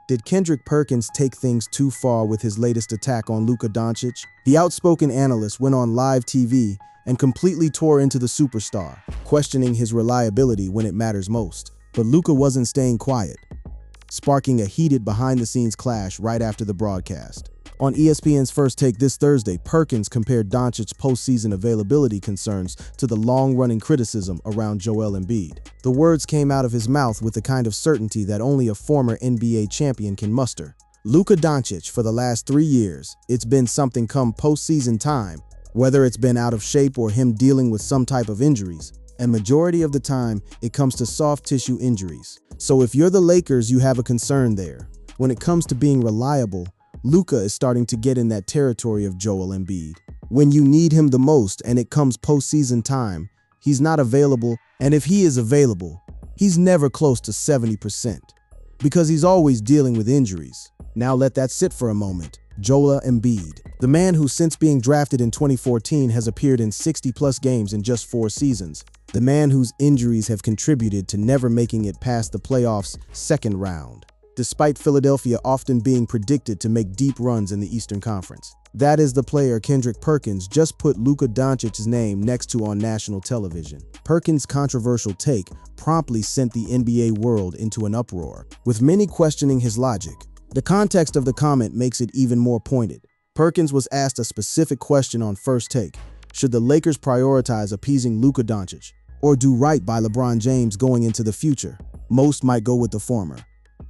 Did Kendrick Perkins take things too far with his latest attack on Luka Dončić? The outspoken analyst went on live TV and completely tore into the superstar, questioning his reliability when it matters most. But Luka wasn't staying quiet, sparking a heated behind-the-scenes clash right after the broadcast. On ESPN's First Take this Thursday, Perkins compared Dončić's postseason availability concerns to the long-running criticism around Joel Embiid. The words came out of his mouth with the kind of certainty that only a former NBA champion can muster. Luka Dončić, for the last 3 years, it's been something come postseason time, whether it's been out of shape or him dealing with some type of injuries. And majority of the time, it comes to soft tissue injuries. So if you're the Lakers, you have a concern there. When it comes to being reliable, Luka is starting to get in that territory of Joel Embiid. When you need him the most and it comes postseason time, he's not available, and if he is available, he's never close to 70%, because he's always dealing with injuries. Now let that sit for a moment. Joel Embiid, the man who since being drafted in 2014 has appeared in 60-plus games in just 4 seasons. The man whose injuries have contributed to never making it past the playoffs' second round, despite Philadelphia often being predicted to make deep runs in the Eastern Conference. That is the player Kendrick Perkins just put Luka Dončić's name next to on national television. Perkins' controversial take promptly sent the NBA world into an uproar, with many questioning his logic. The context of the comment makes it even more pointed. Perkins was asked a specific question on First Take: should the Lakers prioritize appeasing Luka Dončić, or do right by LeBron James going into the future? Most might go with the former.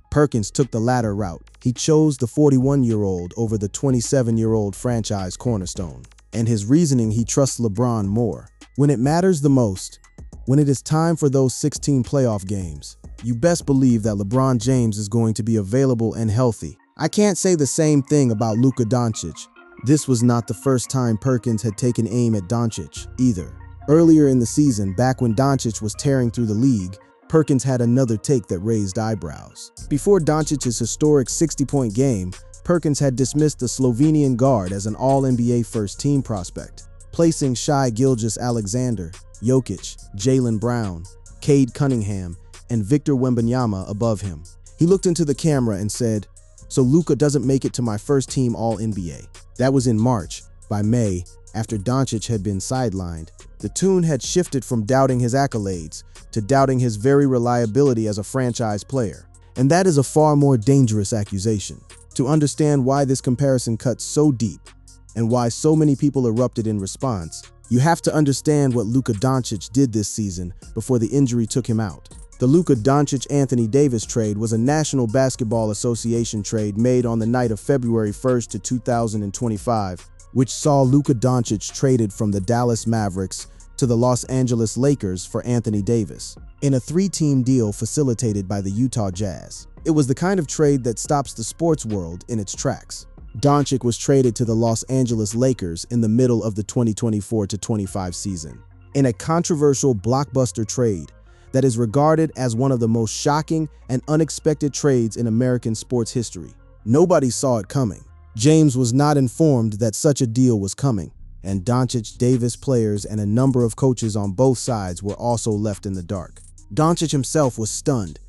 Perkins took the latter route. He chose the 41-year-old over the 27-year-old franchise cornerstone. And his reasoning: he trusts LeBron more. When it matters the most, when it is time for those 16 playoff games, you best believe that LeBron James is going to be available and healthy. I can't say the same thing about Luka Dončić. This was not the first time Perkins had taken aim at Dončić either. Earlier in the season, back when Dončić was tearing through the league, Perkins had another take that raised eyebrows. Before Dončić's historic 60-point game, Perkins had dismissed the Slovenian guard as an All-NBA first-team prospect, placing Shai Gilgeous-Alexander, Jokic, Jaylen Brown, Cade Cunningham, and Victor Wembanyama above him. He looked into the camera and said, "So Luka doesn't make it to my first-team All-NBA." That was in March. By May, after Dončić had been sidelined, the tune had shifted from doubting his accolades to doubting his very reliability as a franchise player. And that is a far more dangerous accusation. To understand why this comparison cuts so deep and why so many people erupted in response, you have to understand what Luka Dončić did this season before the injury took him out. The Luka Dončić-Anthony Davis trade was a National Basketball Association trade made on the night of February 1st to 2025, which saw Luka Dončić traded from the Dallas Mavericks to the Los Angeles Lakers for Anthony Davis, in a 3-team deal facilitated by the Utah Jazz. It was the kind of trade that stops the sports world in its tracks. Dončić was traded to the Los Angeles Lakers in the middle of the 2024-25 season, in a controversial blockbuster trade that is regarded as one of the most shocking and unexpected trades in American sports history. Nobody saw it coming. James was not informed that such a deal was coming, and Dončić, Davis players, and a number of coaches on both sides were also left in the dark. Dončić himself was stunned.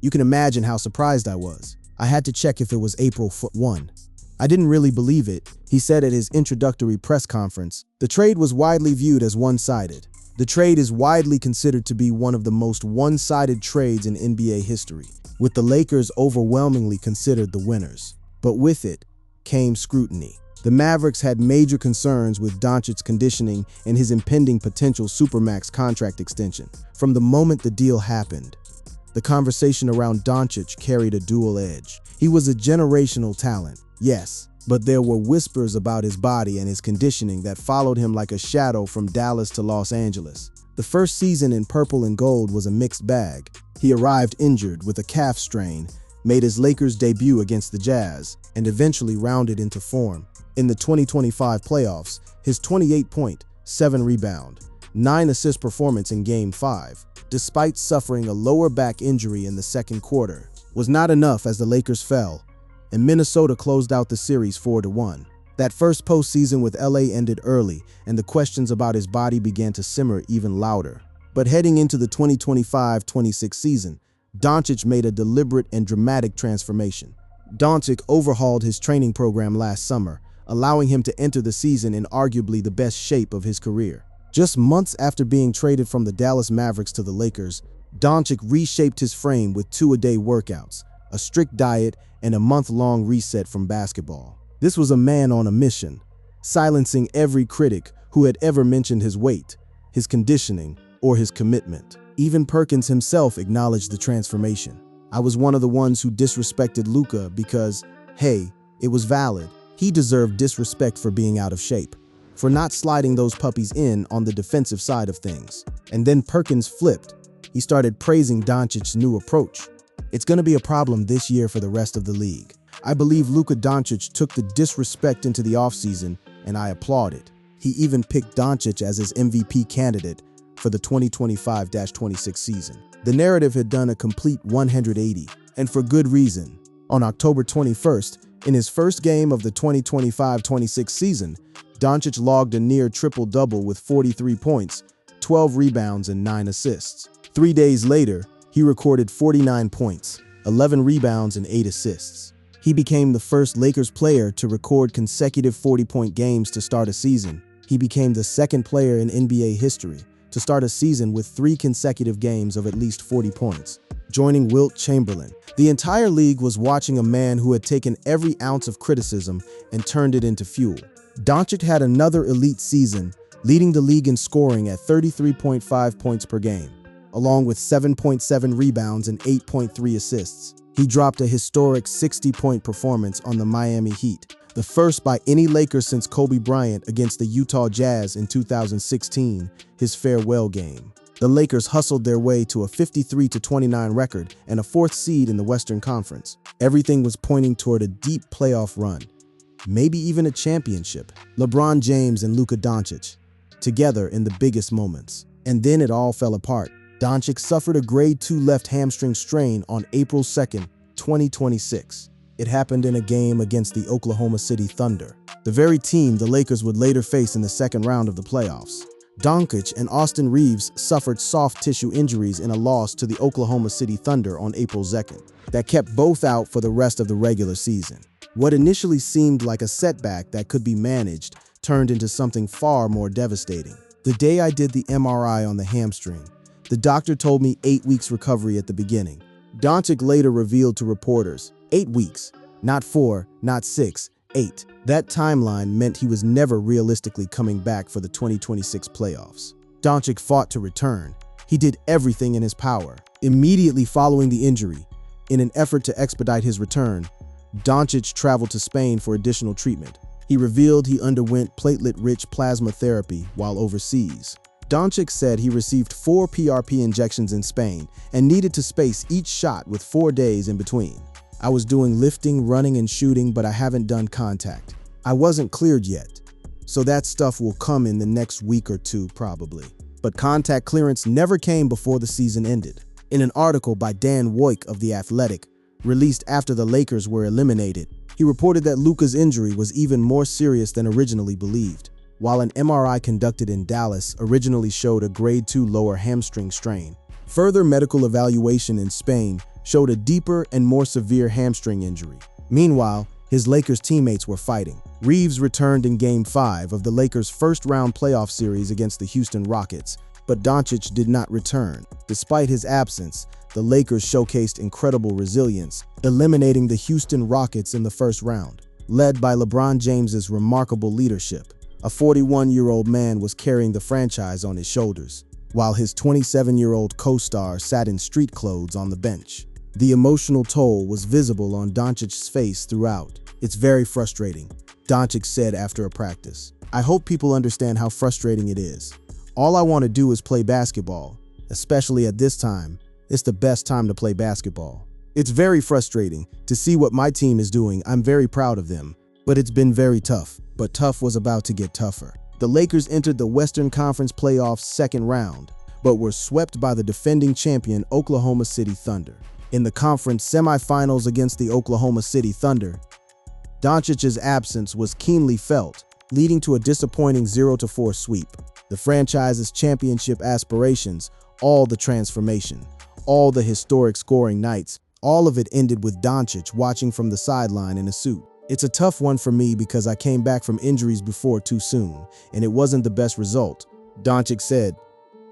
You can imagine how surprised I was. I had to check if it was April 1. I didn't really believe it, he said at his introductory press conference. The trade was widely viewed as one-sided. The trade is widely considered to be one of the most one-sided trades in NBA history, with the Lakers overwhelmingly considered the winners. But with it came scrutiny. The Mavericks had major concerns with Dončić's conditioning and his impending potential Supermax contract extension. From the moment the deal happened, the conversation around Dončić carried a dual edge. He was a generational talent, yes, but there were whispers about his body and his conditioning that followed him like a shadow from Dallas to Los Angeles. The first season in purple and gold was a mixed bag. He arrived injured with a calf strain, made his Lakers debut against the Jazz, and eventually rounded into form. In the 2025 playoffs, his 28-point, 7-rebound, 9-assist performance in Game 5, despite suffering a lower back injury in the second quarter, was not enough as the Lakers fell, and Minnesota closed out the series 4-1. That first postseason with LA ended early, and the questions about his body began to simmer even louder. But heading into the 2025-26 season, Dončić made a deliberate and dramatic transformation. Dončić overhauled his training program last summer, allowing him to enter the season in arguably the best shape of his career. Just months after being traded from the Dallas Mavericks to the Lakers, Dončić reshaped his frame with two-a-day workouts, a strict diet, and a month-long reset from basketball. This was a man on a mission, silencing every critic who had ever mentioned his weight, his conditioning, or his commitment. Even Perkins himself acknowledged the transformation. "I was one of the ones who disrespected Luka because, hey, it was valid. He deserved disrespect for being out of shape, for not sliding those puppies in on the defensive side of things." And then Perkins flipped. He started praising Dončić's new approach. "It's going to be a problem this year for the rest of the league. I believe Luka Dončić took the disrespect into the offseason, and I applaud it." He even picked Dončić as his MVP candidate for the 2025-26 season. The narrative had done a complete 180, and for good reason. On October 21st, in his first game of the 2025-26 season, Dončić logged a near triple-double with 43 points, 12 rebounds, and 9 assists. 3 days later, he recorded 49 points, 11 rebounds, and 8 assists. He became the first Lakers player to record consecutive 40-point games to start a season. He became the second player in NBA history to start a season with 3 consecutive games of at least 40 points, joining Wilt Chamberlain. The entire league was watching a man who had taken every ounce of criticism and turned it into fuel. Dončić had another elite season, leading the league in scoring at 33.5 points per game, along with 7.7 rebounds and 8.3 assists. He dropped a historic 60-point performance on the Miami Heat, the first by any Laker since Kobe Bryant against the Utah Jazz in 2016, his farewell game. The Lakers hustled their way to a 53-29 record and a 4th seed in the Western Conference. Everything was pointing toward a deep playoff run, maybe even a championship. LeBron James and Luka Dončić, together in the biggest moments. And then it all fell apart. Dončić suffered a grade 2 left hamstring strain on April 2nd, 2026. It happened in a game against the Oklahoma City Thunder, the very team the Lakers would later face in the second round of the playoffs. Dončić and Austin Reeves suffered soft tissue injuries in a loss to the Oklahoma City Thunder on April 2nd that kept both out for the rest of the regular season. What initially seemed like a setback that could be managed turned into something far more devastating. The day I did the MRI on the hamstring, the doctor told me 8 weeks recovery at the beginning. Dončić later revealed to reporters, 8 weeks, not 4, not 6, 8. That timeline meant he was never realistically coming back for the 2026 playoffs. Dončić fought to return. He did everything in his power. Immediately following the injury, in an effort to expedite his return, Dončić traveled to Spain for additional treatment. He revealed he underwent platelet-rich plasma therapy while overseas. Dončić said he received 4 PRP injections in Spain and needed to space each shot with 4 days in between. "I was doing lifting, running, and shooting, but I haven't done contact. I wasn't cleared yet, so that stuff will come in the next week or 2 probably." But contact clearance never came before the season ended. In an article by Dan Woik of The Athletic, released after the Lakers were eliminated, he reported that Luka's injury was even more serious than originally believed. While an MRI conducted in Dallas originally showed a grade 2 lower hamstring strain, further medical evaluation in Spain showed a deeper and more severe hamstring injury. Meanwhile, his Lakers teammates were fighting. Reeves returned in Game 5 of the Lakers' first-round playoff series against the Houston Rockets, but Dončić did not return. Despite his absence, the Lakers showcased incredible resilience, eliminating the Houston Rockets in the first round. Led by LeBron James's remarkable leadership, a 41-year-old man was carrying the franchise on his shoulders, while his 27-year-old co-star sat in street clothes on the bench. The emotional toll was visible on Dončić's face throughout. "It's very frustrating," Dončić said after a practice. "I hope people understand how frustrating it is. All I want to do is play basketball, especially at this time. It's the best time to play basketball. It's very frustrating to see what my team is doing. I'm very proud of them, but it's been very tough." But tough was about to get tougher. The Lakers entered the Western Conference playoffs' second round, but were swept by the defending champion Oklahoma City Thunder. In the conference semifinals against the Oklahoma City Thunder, Dončić's absence was keenly felt, leading to a disappointing 0-4 sweep. The franchise's championship aspirations, all the transformation, all the historic scoring nights, All of it ended with Dončić watching from the sideline in a suit. It's a tough one for me because I came back from injuries before too soon, and it wasn't the best result. Dončić said,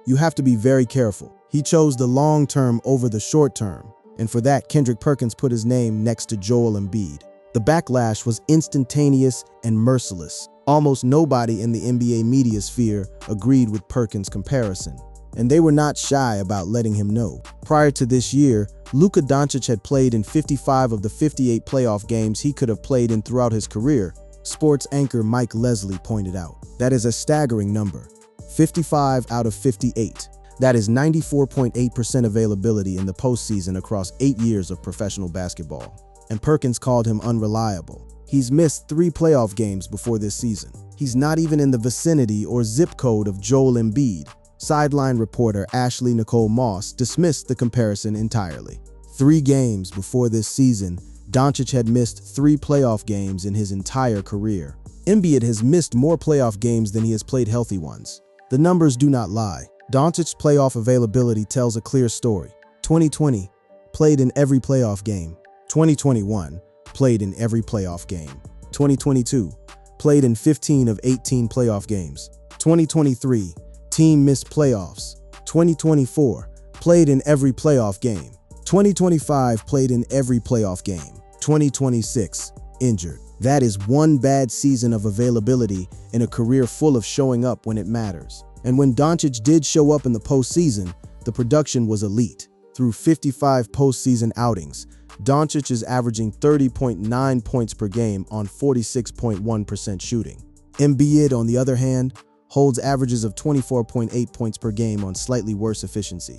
"You have to be very careful." He chose the long term over the short term, and for that, Kendrick Perkins put his name next to Joel Embiid. The backlash was instantaneous and merciless. Almost nobody in the NBA media sphere agreed with Perkins' comparison, and they were not shy about letting him know. Prior to this year, Luka Dončić had played in 55 of the 58 playoff games he could have played in throughout his career. Sports anchor Mike Leslie pointed out, that is a staggering number. 55 out of 58. That is 94.8% availability in the postseason across 8 years of professional basketball. And Perkins called him unreliable. He's missed 3 playoff games before this season. He's not even in the vicinity or zip code of Joel Embiid. Sideline reporter Ashley Nicole Moss dismissed the comparison entirely. 3 games before this season, Dončić had missed 3 playoff games in his entire career. Embiid has missed more playoff games than he has played healthy ones. The numbers do not lie. Dončić's playoff availability tells a clear story. 2020, played in every playoff game. 2021, played in every playoff game. 2022, played in 15 of 18 playoff games. 2023, team missed playoffs. 2024, played in every playoff game. 2025, played in every playoff game. 2026, injured. That is one bad season of availability in a career full of showing up when it matters. And when Dončić did show up in the postseason, the production was elite. Through 55 postseason outings, Dončić is averaging 30.9 points per game on 46.1% shooting. Embiid, on the other hand, holds averages of 24.8 points per game on slightly worse efficiency,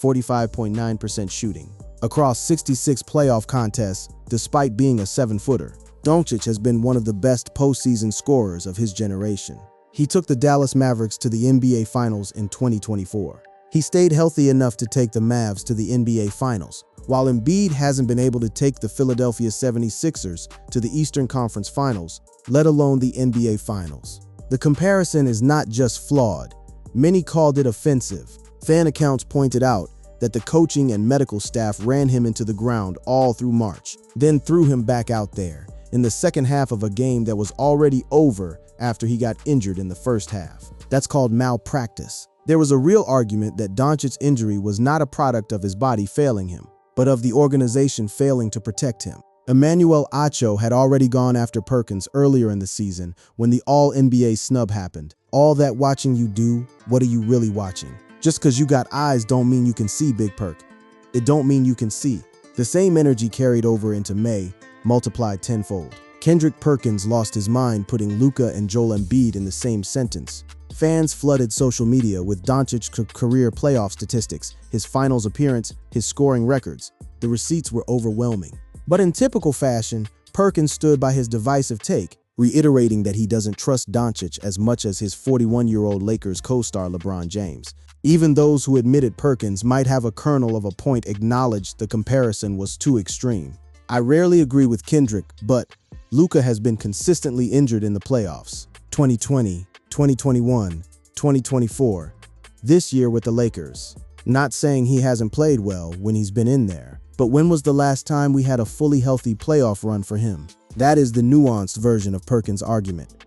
45.9% shooting. Across 66 playoff contests, despite being a 7-footer, Dončić has been one of the best postseason scorers of his generation. He took the Dallas Mavericks to the NBA Finals in 2024. He stayed healthy enough to take the Mavs to the NBA Finals, while Embiid hasn't been able to take the Philadelphia 76ers to the Eastern Conference Finals, let alone the NBA Finals. The comparison is not just flawed. Many called it offensive. Fan accounts pointed out that the coaching and medical staff ran him into the ground all through March, then threw him back out there in the second half of a game that was already over after he got injured in the first half. That's called malpractice. There was a real argument that Dončić's injury was not a product of his body failing him, but of the organization failing to protect him. Emmanuel Acho had already gone after Perkins earlier in the season when the All-NBA snub happened. All that watching you do, what are you really watching? Just because you got eyes don't mean you can see, Big Perk. It don't mean you can see. The same energy carried over into May, multiplied tenfold. Kendrick Perkins lost his mind putting Luka and Joel Embiid in the same sentence. Fans flooded social media with Dončić's career playoff statistics, his finals appearance, his scoring records. The receipts were overwhelming. But in typical fashion, Perkins stood by his divisive take, reiterating that he doesn't trust Dončić as much as his 41-year-old Lakers co-star LeBron James. Even those who admitted Perkins might have a kernel of a point acknowledged the comparison was too extreme. I rarely agree with Kendrick, but Luka has been consistently injured in the playoffs. 2020, 2021, 2024. This year with the Lakers. Not saying he hasn't played well when he's been in there, but when was the last time we had a fully healthy playoff run for him? That is the nuanced version of Perkins' argument.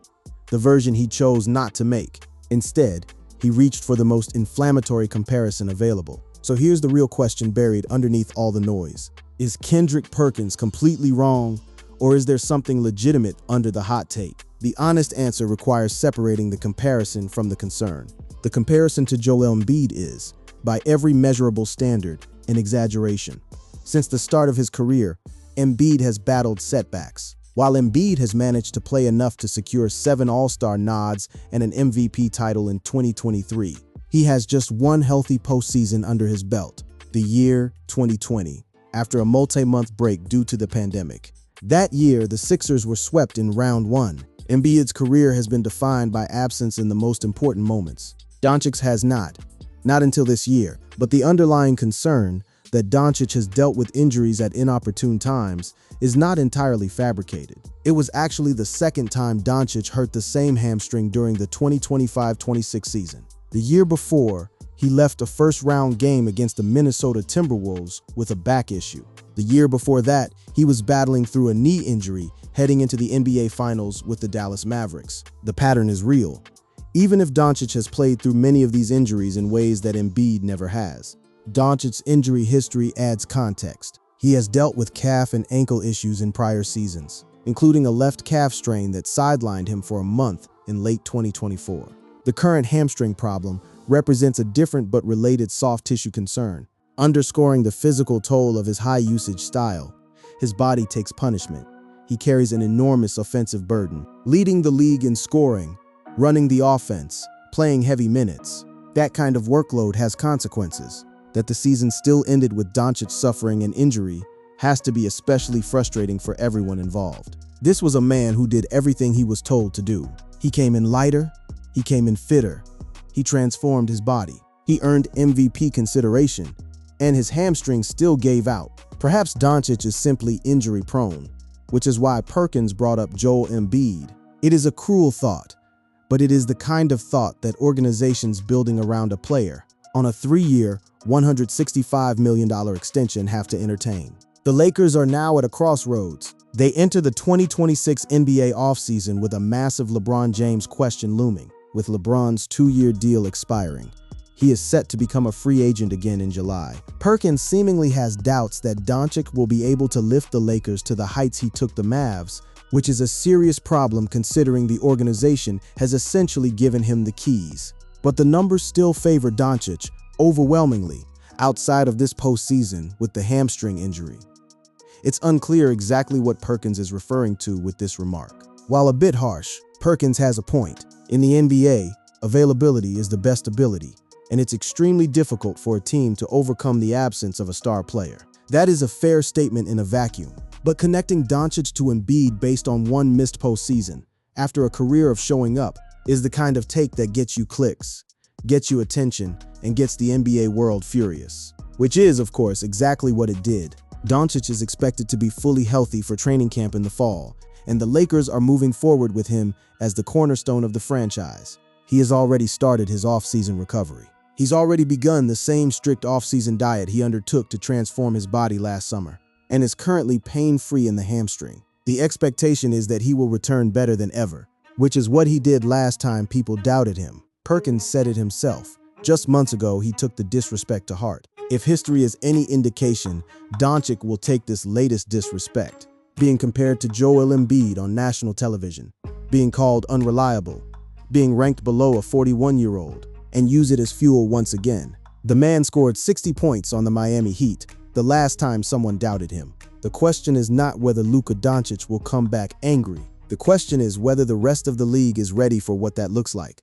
The version he chose not to make. Instead, he reached for the most inflammatory comparison available. So here's the real question buried underneath all the noise. Is Kendrick Perkins completely wrong, or is there something legitimate under the hot take? The honest answer requires separating the comparison from the concern. The comparison to Joel Embiid is, by every measurable standard, an exaggeration. Since the start of his career, Embiid has battled setbacks. While Embiid has managed to play enough to secure 7 All-Star nods and an MVP title in 2023, he has just one healthy postseason under his belt, the year 2020, after a multi-month break due to the pandemic. That year, the Sixers were swept in round 1. Embiid's career has been defined by absence in the most important moments. Dončić has not until this year, but the underlying concern that Dončić has dealt with injuries at inopportune times is not entirely fabricated. It was actually the second time Dončić hurt the same hamstring during the 2025-26 season. The year before, he left a first-round game against the Minnesota Timberwolves with a back issue. The year before that, he was battling through a knee injury heading into the NBA Finals with the Dallas Mavericks. The pattern is real, even if Dončić has played through many of these injuries in ways that Embiid never has. Dončic's injury history adds context. He has dealt with calf and ankle issues in prior seasons, including a left calf strain that sidelined him for a month in late 2024. The current hamstring problem represents a different but related soft tissue concern, underscoring the physical toll of his high-usage style. His body takes punishment. He carries an enormous offensive burden, leading the league in scoring, running the offense, playing heavy minutes. That kind of workload has consequences. That the season still ended with Dončić suffering an injury has to be especially frustrating for everyone involved. This was a man who did everything he was told to do. He came in lighter, he came in fitter, he transformed his body. He earned MVP consideration, and his hamstring still gave out. Perhaps Dončić is simply injury-prone, which is why Perkins brought up Joel Embiid. It is a cruel thought, but it is the kind of thought that organizations building around a player on a 3-year, $165 million extension have to entertain. The Lakers are now at a crossroads. They enter the 2026 NBA offseason with a massive LeBron James question looming. With LeBron's 2-year deal expiring, he is set to become a free agent again in July. Perkins seemingly has doubts that Dončić will be able to lift the Lakers to the heights he took the Mavs, which is a serious problem considering the organization has essentially given him the keys. But the numbers still favor Dončić overwhelmingly outside of this postseason with the hamstring injury. It's unclear exactly what Perkins is referring to with this remark. While a bit harsh, Perkins has a point. In the NBA, availability is the best ability, and it's extremely difficult for a team to overcome the absence of a star player. That is a fair statement in a vacuum. But connecting Dončić to Embiid based on one missed postseason, after a career of showing up, is the kind of take that gets you clicks, gets you attention, and gets the NBA world furious. Which is, of course, exactly what it did. Dončić is expected to be fully healthy for training camp in the fall, and the Lakers are moving forward with him as the cornerstone of the franchise. He has already started his off-season recovery. He's already begun the same strict off-season diet he undertook to transform his body last summer, and is currently pain-free in the hamstring. The expectation is that he will return better than ever, which is what he did last time people doubted him. Perkins said it himself. Just months ago, he took the disrespect to heart. If history is any indication, Dončić will take this latest disrespect, being compared to Joel Embiid on national television, being called unreliable, being ranked below a 41-year-old, and use it as fuel once again. The man scored 60 points on the Miami Heat the last time someone doubted him. The question is not whether Luka Dončić will come back angry. The question is whether the rest of the league is ready for what that looks like.